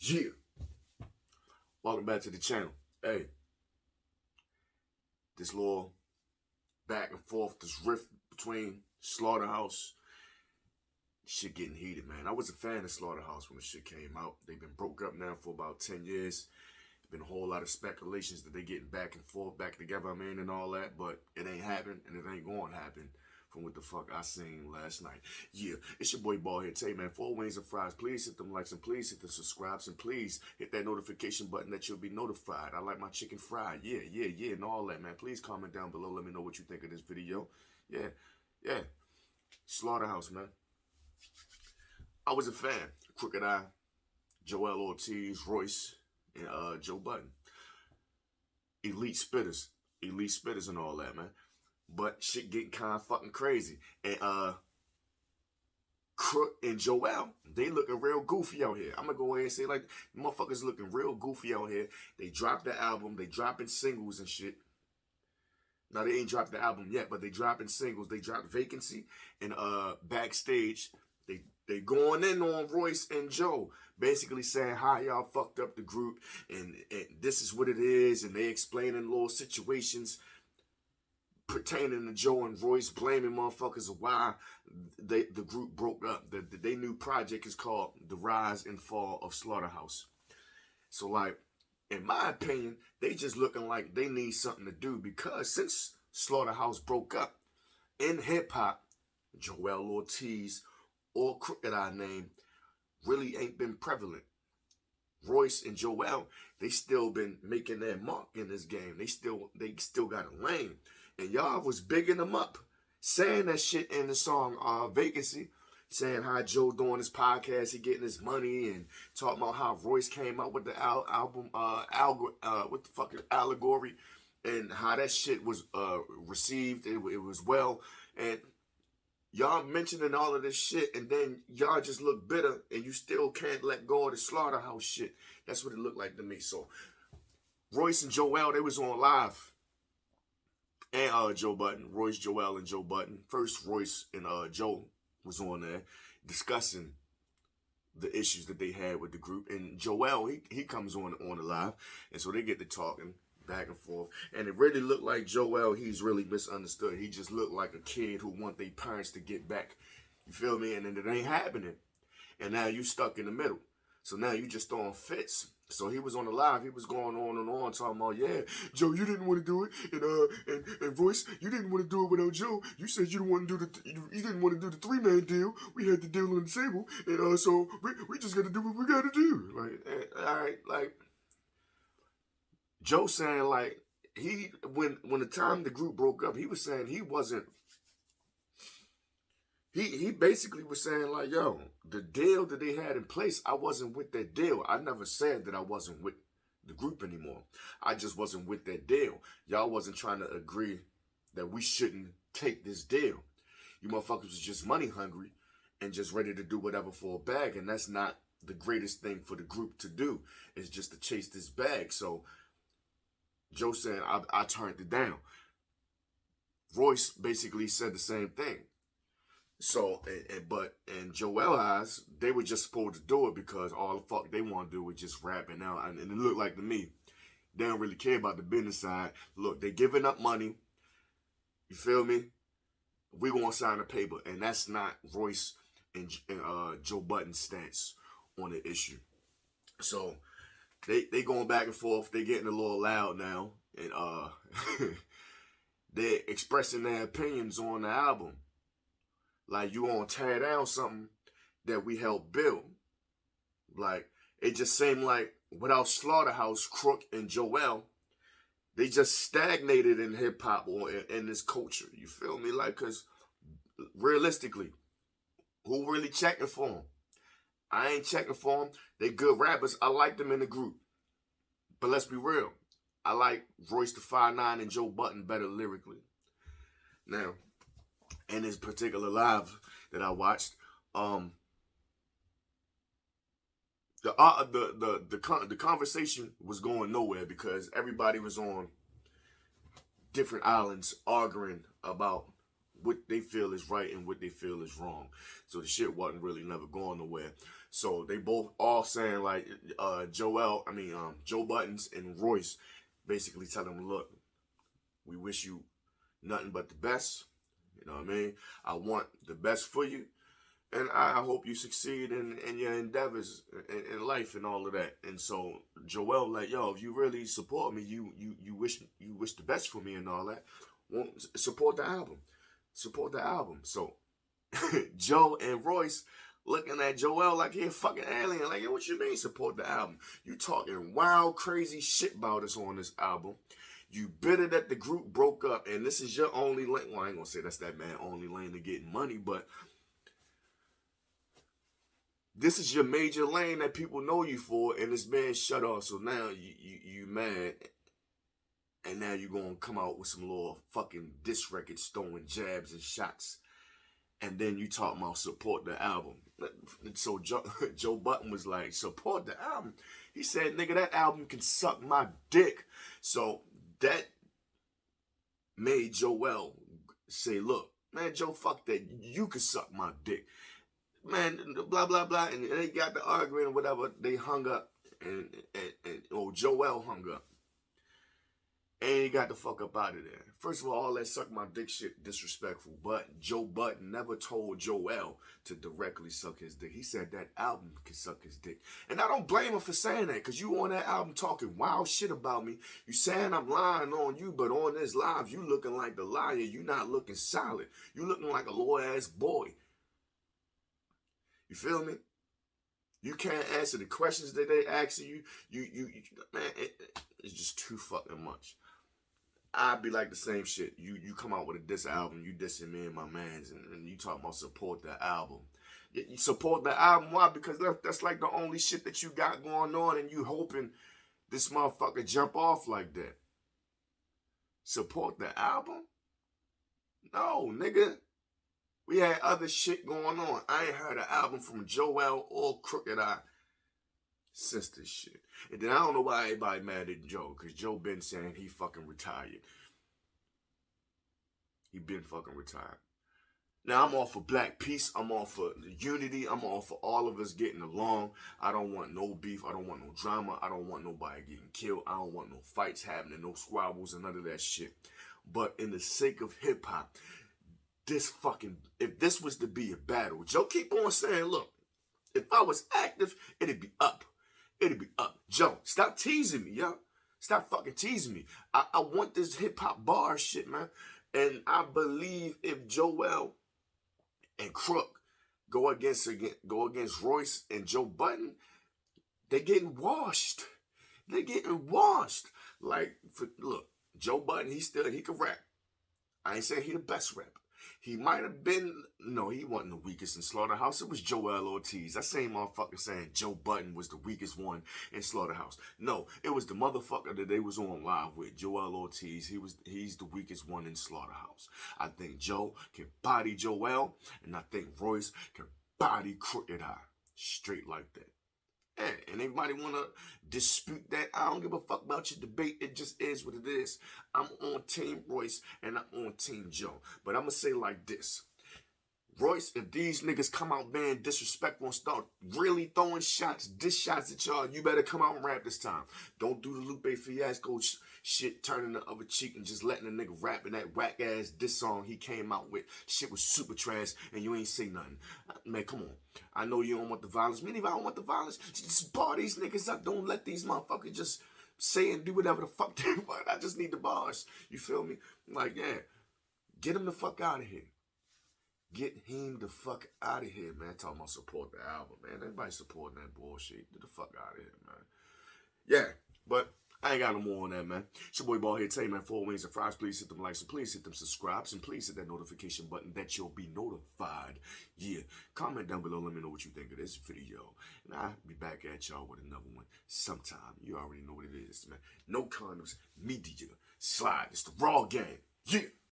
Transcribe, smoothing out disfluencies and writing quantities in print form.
Yeah. Welcome back to the channel. Hey, this little back and forth, this rift between Slaughterhouse, shit getting heated, man. I was a fan of Slaughterhouse when the shit came out. They've been broke up now for about 10 years. Been a whole lot of speculations that they getting back and forth, back together, and all that, but it ain't happened, and it ain't gonna happen from what the fuck I seen last night. Yeah, it's your boy Ball here. Tell you, man, 4 wings and fries. Please hit them likes and please hit the subscribes and please hit that notification button that you'll be notified. I like my chicken fried. Yeah, and all that, man. Please comment down below. Let me know what you think of this video. Yeah. Slaughterhouse, man. I was a fan. Crooked Eye, Joell, Ortiz, Royce, and Joe Budden. Elite spitters and all that, man. But shit getting kind of fucking crazy. And Crook and Joell, they looking real goofy out here. I'm gonna go ahead and say, like, motherfuckers looking real goofy out here. They dropped the album, they dropping singles and shit. Now they ain't dropped the album yet, but they dropping singles. They dropped Vacancy and Backstage. They going in on Royce and Joe, basically saying how y'all fucked up the group and this is what it is, and they explaining little situations pertaining to Joe and Royce, blaming motherfuckers of why the group broke up. Their new project is called The Rise and Fall of Slaughterhouse. So, like, in my opinion, they just looking like they need something to do, because since Slaughterhouse broke up, in hip-hop, Joell, Ortiz, or Crooked Eye name really ain't been prevalent. Royce and Joell, they still been making their mark in this game. They still got a lane. And y'all was bigging them up, saying that shit in the song Vacancy, saying how Joe doing his podcast, he getting his money, and talking about how Royce came out with the album, what the fucking allegory, and how that shit was received. It was well, and y'all mentioning all of this shit, and then y'all just look bitter, and you still can't let go of the Slaughterhouse shit. That's what it looked like to me. So, Royce and Joell, they was on live. And Joe Budden, Royce, Joell, and Joe Budden. First, Royce and Joe was on there discussing the issues that they had with the group. And Joell, he comes on the live, and so they get to talking back and forth. And it really looked like Joell, he's really misunderstood. He just looked like a kid who want their parents to get back. You feel me? And then it ain't happening. And now you stuck in the middle. So now you just throwing fits. So he was on the live, he was going on and on, talking about, yeah, Joe, you didn't want to do it, and Royce, you didn't want to do it without Joe. You said you didn't want to do you didn't want to do the 3-man deal. We had the deal on the table, and so we just got to do what we got to do. Like, all right, like Joe saying, like, when the time the group broke up, he was saying he wasn't. He basically was saying, like, yo, the deal that they had in place, I wasn't with that deal. I never said that I wasn't with the group anymore. I just wasn't with that deal. Y'all wasn't trying to agree that we shouldn't take this deal. You motherfuckers was just money hungry and just ready to do whatever for a bag, and that's not the greatest thing for the group to do, is just to chase this bag. So Joe saying, I turned it down. Royce basically said the same thing. So, and Joell eyes, they were just supposed to do it because all the fuck they want to do was just rapping out. And it looked like to me, they don't really care about the business side. Look, they giving up money. You feel me? We gonna sign a paper, and that's not Royce and Joe Budden's stance on the issue. So they going back and forth. They getting a little loud now, and they're expressing their opinions on the album. Like, you want to tear down something that we helped build. Like, it just seemed like without Slaughterhouse, Crook, and Joell, they just stagnated in hip-hop or in this culture. You feel me? Like, because realistically, who really checking for them? I ain't checking for them. They good rappers. I like them in the group. But let's be real. I like Royce the 5'9" and Joe Budden better lyrically. Now, in this particular live that I watched, the conversation was going nowhere because everybody was on different islands arguing about what they feel is right and what they feel is wrong. So the shit wasn't really never going nowhere. So they both all saying like Joell, Joe Buttons and Royce basically tell him, look, we wish you nothing but the best. You know what I mean? I want the best for you. And I hope you succeed in your endeavors in life and all of that. And so Joell like, yo, if you really support me, you wish the best for me and all that. Well, support the album. Support the album. So Joe and Royce looking at Joell like he a fucking alien. Like, yo, what you mean support the album? You talking wild, crazy shit about us on this album. You bitter that the group broke up, and this is your only lane. Well, I ain't gonna say that's that man only lane to getting money, but this is your major lane that people know you for, and this man shut off. So now you mad, and now you gonna come out with some little fucking diss records, throwing jabs and shots, and then you talk about support the album. So Joe Budden was like, support the album. He said, nigga, that album can suck my dick. So that made Joell say, look, man, Joe, fuck that. You can suck my dick. Man, blah, blah, blah. And they got the argument or whatever. They hung up. And Joell hung up. And he got the fuck up out of there. First of all that suck my dick shit disrespectful. But Joe Budden never told Joell to directly suck his dick. He said that album can suck his dick. And I don't blame him for saying that. Because you on that album talking wild shit about me. You saying I'm lying on you. But on this live, you looking like the liar. You not looking solid. You looking like a low ass boy. You feel me? You can't answer the questions that they asking you. Man, it's just too fucking much. I'd be like the same shit. You come out with a diss album, you dissing me and my mans, and you talking about support the album. You support the album, why? Because that's like the only shit that you got going on, and you hoping this motherfucker jump off like that. Support the album? No, nigga. We had other shit going on. I ain't heard an album from Joell or Crooked Eye since this shit. And then I don't know why everybody mad at Joe, because Joe been saying he fucking retired. He been fucking retired. Now I'm all for black peace. I'm all for unity. I'm all for all of us getting along. I don't want no beef. I don't want no drama. I don't want nobody getting killed. I don't want no fights happening, no squabbles and none of that shit. But in the sake of hip hop, if this was to be a battle, Joe keep on saying, look, if I was active, it'd be up. It'd be up. Joe, stop teasing me, yo. Stop fucking teasing me. I want this hip-hop bar shit, man. And I believe if Joell and Crook go against Royce and Joe Budden, they're getting washed. They're getting washed. Like, look, Joe Budden, he can rap. I ain't saying he the best rapper. He might have been, no, he wasn't the weakest in Slaughterhouse. It was Joell Ortiz. That same motherfucker saying Joe Budden was the weakest one in Slaughterhouse. No, it was the motherfucker that they was on live with, Joell Ortiz. He's the weakest one in Slaughterhouse. I think Joe can body Joell, and I think Royce can body Crooked Eye. Straight like that. And everybody want to dispute that. I don't give a fuck about your debate. It just is what it is. I'm on Team Royce and I'm on Team Joe. But I'm going to say like this. Royce, if these niggas come out being disrespectful and start really throwing shots, diss shots at y'all, you better come out and rap this time. Don't do the Lupe Fiasco shit, turning the other cheek and just letting a nigga rap in that whack-ass diss song he came out with. Shit was super trash and you ain't say nothing. Man, come on. I know you don't want the violence. Me, if I don't want the violence, just bar these niggas up. Don't let these motherfuckers just say and do whatever the fuck they want. I just need the bars. You feel me? Like, yeah. Get him the fuck out of here. Get him the fuck out of here, man. Talking about support the album, man. Everybody supporting that bullshit. Get the fuck out of here, man. Yeah, but I ain't got no more on that, man. It's your boy Bald Head Tay, man. 4 wings and fries. Please hit them likes and please hit them subscribes and please hit that notification button that you'll be notified. Yeah, comment down below. Let me know what you think of this video. And I'll be back at y'all with another one sometime. You already know what it is, man. No condoms, media, slide. It's the raw game. Yeah.